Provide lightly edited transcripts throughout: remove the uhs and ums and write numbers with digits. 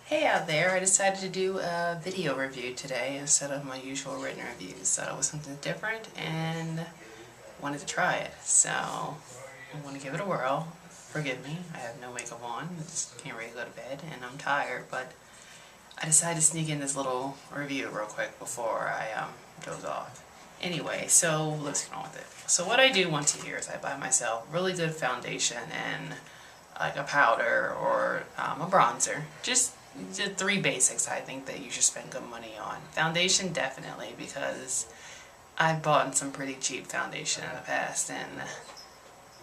Hey out there, I decided to do a video review today instead of my usual written reviews. Thought it was something different and wanted to try it. So I want to give it a whirl. Forgive me, I have no makeup on, I just can't ready to go to bed and I'm tired, but I decided to sneak in this little review real quick before I doze off. Anyway, so let's get on with it. So what I do once a year is I buy myself really good foundation and like a powder or a bronzer. Just the three basics I think that you should spend good money on. Foundation definitely, because I've bought some pretty cheap foundation in the past and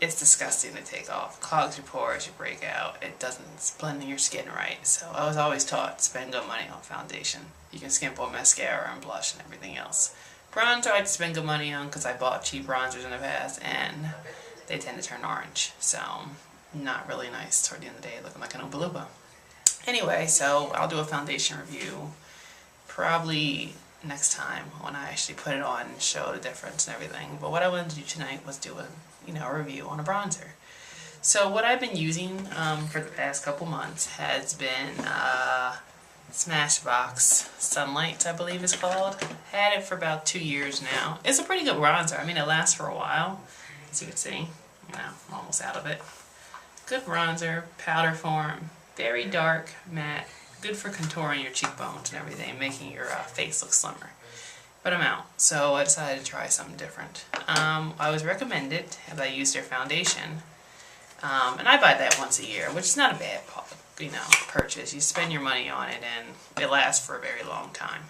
it's disgusting to take off. It clogs your pores, you break out, it doesn't blend in your skin right. So I was always taught spend good money on foundation. You can skimp on mascara and blush and everything else. Bronzer I'd spend good money on because I bought cheap bronzers in the past and they tend to turn orange. So not really nice toward the end of the day, looking like an Oompa Loompa. Anyway, so I'll do a foundation review probably next time when I actually put it on and show the difference and everything. But what I wanted to do tonight was do a review on a bronzer. So what I've been using for the past couple months has been Smashbox Sunlight, I believe it's called. Had it for about 2 years now. It's a pretty good bronzer. I mean, it lasts for a while. As you can see, I'm almost out of it. Good bronzer, powder form, very dark, matte, good for contouring your cheekbones and everything, making your face look slimmer. But I'm out, so I decided to try something different. I was recommended as I use their foundation, and I buy that once a year, which is not a bad purchase. You spend your money on it and it lasts for a very long time.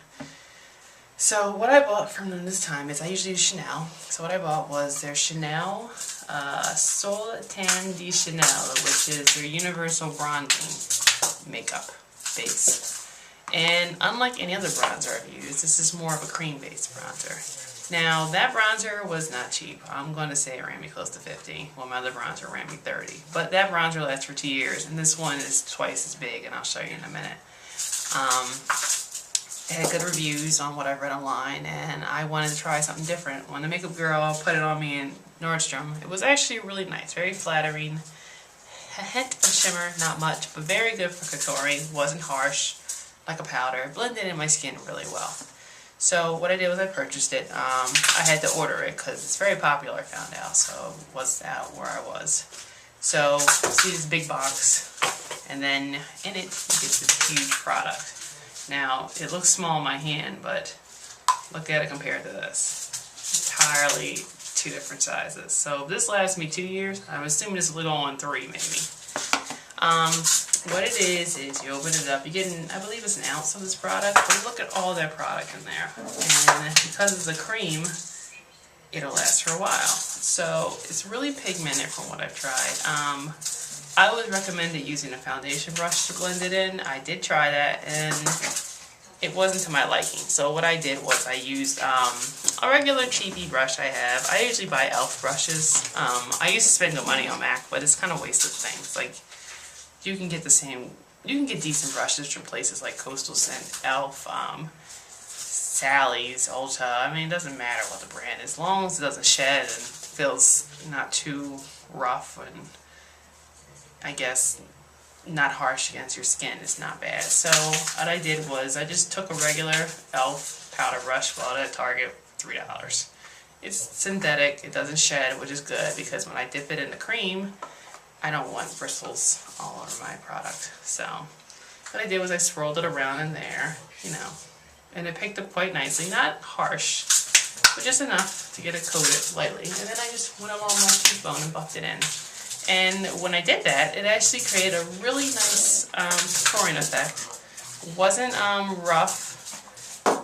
So what I bought from them this time is I usually use Chanel. So what I bought was their Chanel Sol Tan de Chanel, which is their universal bronzing makeup base. And unlike any other bronzer I've used, this is more of a cream-based bronzer. Now that bronzer was not cheap. I'm going to say it ran me close to 50. Well, my other bronzer ran me 30. But that bronzer lasts for 2 years, and this one is twice as big, and I'll show you in a minute. It had good reviews on what I've read online, and I wanted to try something different. When the makeup girl put it on me in Nordstrom, it was actually really nice, very flattering. A hint of shimmer, not much, but very good for contouring. Wasn't harsh, like a powder. Blended in my skin really well. So what I did was I purchased it. I had to order it because it's very popular, I found out, so it was out where I was. So, see this big box, and then in it you get this huge product. Now, it looks small in my hand, but look at it compared to this. Entirely two different sizes. So this lasts me 2 years. I'm assuming this will go on 3 maybe. What it is you open it up. You get, I believe it's an ounce of this product, but look at all that product in there. And because it's a cream, it'll last for a while. So it's really pigmented from what I've tried. I would recommend using a foundation brush to blend it in. I did try that and it wasn't to my liking. So what I did was I used a regular cheapy brush I have. I usually buy e.l.f. brushes. I used to spend good money on MAC, but it's kind of wasted things. Like, you can get decent brushes from places like Coastal Scent, e.l.f., Sally's, Ulta. I mean, it doesn't matter what the brand is, as long as it doesn't shed and feels not too rough and, I guess, not harsh against your skin. It's not bad. So what I did was I just took a regular e.l.f. powder brush, bought it at Target, $3. It's synthetic, it doesn't shed, which is good because when I dip it in the cream, I don't want bristles all over my product. So what I did was I swirled it around in there, and it picked up quite nicely. Not harsh, but just enough to get it coated lightly. And then I just went along my cheekbone and buffed it in. And when I did that, it actually created a really nice contouring effect. It wasn't rough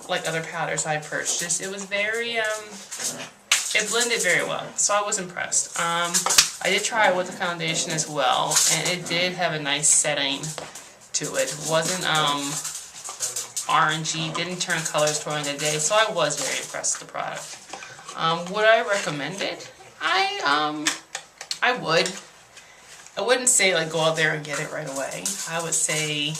like other powders I purchased. It was very, it blended very well, so I was impressed. I did try it with the foundation as well, and it did have a nice setting to it. It wasn't orangey, didn't turn colors during the day, so I was very impressed with the product. Would I recommend it? I would. I wouldn't say like go out there and get it right away. I would say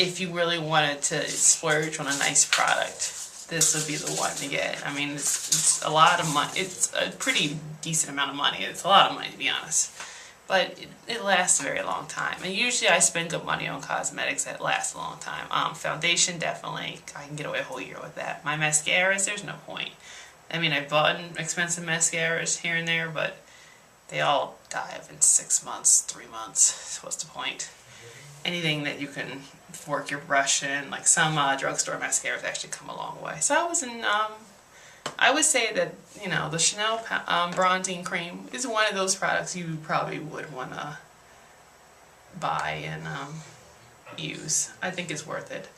if you really wanted to splurge on a nice product, this would be the one to get. I mean, it's a lot of money. It's a pretty decent amount of money. It's a lot of money, to be honest. but it lasts a very long time. And usually I spend good money on cosmetics that last a long time. Foundation, definitely, I can get away a whole year with that. My mascaras, there's no point. I mean, I've bought expensive mascaras here and there, but they all die within 6 months, 3 months. So what's the point? Anything that you can work your brush in, like some drugstore mascaras actually come a long way. So I would say that, you know, the Chanel bronzing cream is one of those products you probably would want to buy and use. I think it's worth it.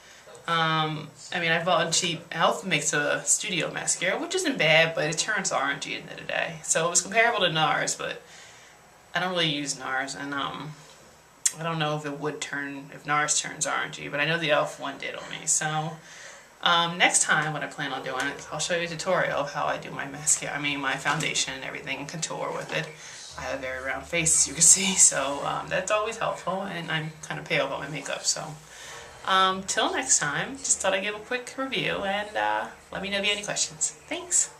I mean, I bought cheap. Elf makes a studio mascara, which isn't bad, but it turns orangey at the end of the day. So it was comparable to NARS, but I don't really use NARS, and I don't know if it would turn, if NARS turns orangey, but I know the Elf one did on me. So next time, what I plan on doing, I'll show you a tutorial of how I do my mascara, my foundation and everything, and contour with it. I have a very round face, as you can see, so that's always helpful, and I'm kind of pale about my makeup, so. Till next time, just thought I'd give a quick review, and let me know if you have any questions. Thanks!